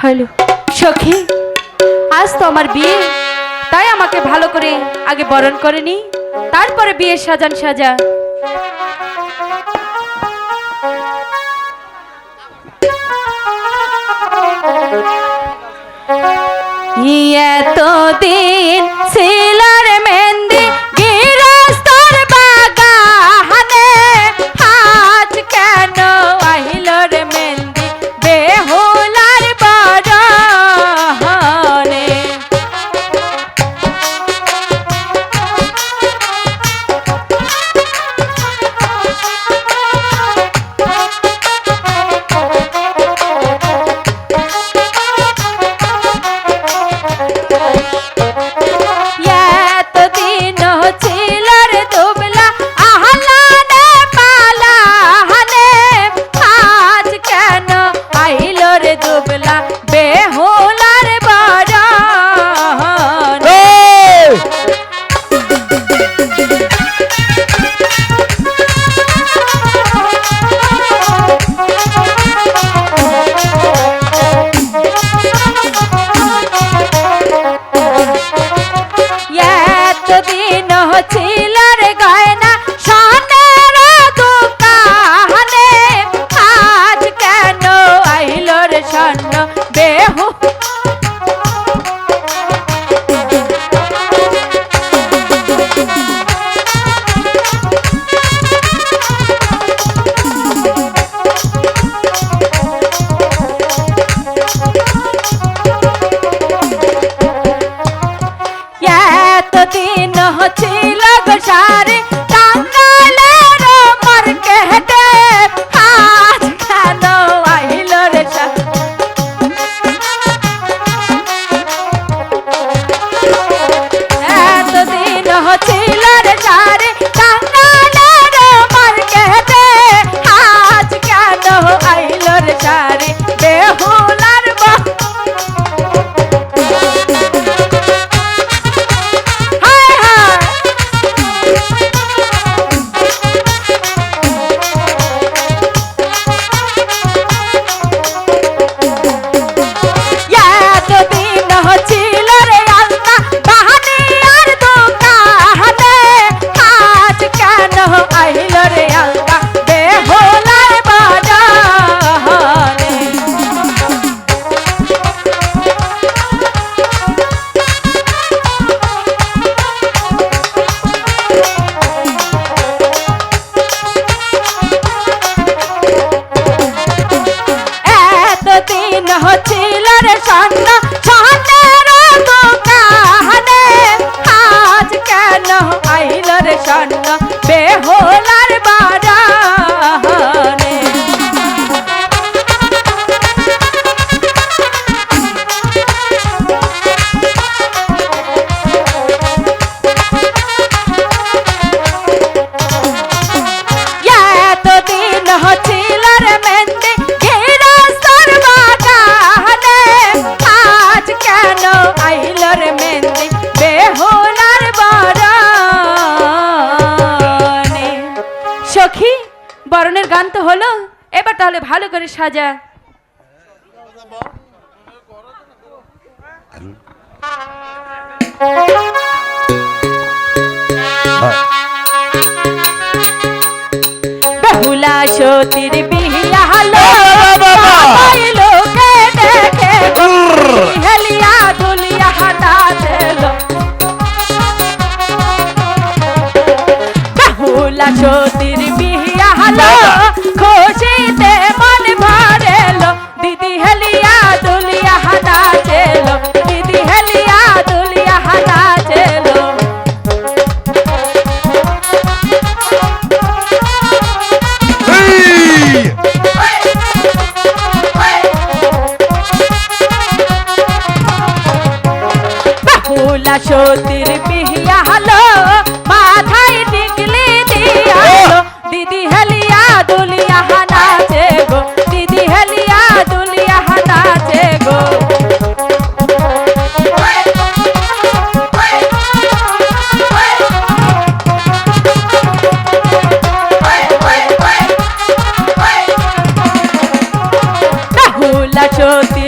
Hello সখী, আজ তো আমার বিয়ে, তাই আমাকে ভালো করে আগে বরণ করে নি, তারপরে বিয়ের সাজান সাজা। এতদিন ছিলার মেহেন্দি গিরস্তর বাগানে, আজ কেন আহিল রে মেহেন্দি বেহুলার বরণে। সখী, বরণের গান তো হলো, এবার তাহলে ভালো করে সাজা। বেহুলা সতীর বিয়া হলো, লোকে দেখে হেলিয়া দুলিয়া নাচলো। বেহুলা সতীর বিয়া হলো, খুশিতে মন ভরেলো, দিদি হেলিয়া দুলিয়া নাচলো, দিদি হেলিয়া দুলিয়া নাচলো। বেহুলা সতীর বিয়া হলো, মাথায় টিকলি দিয়া হলো, দিদি হেলিয়া দুলিয়া নাচে গো, দিদি হেলিয়া দুলিয়া নাচে গো। বেহুলা সতীর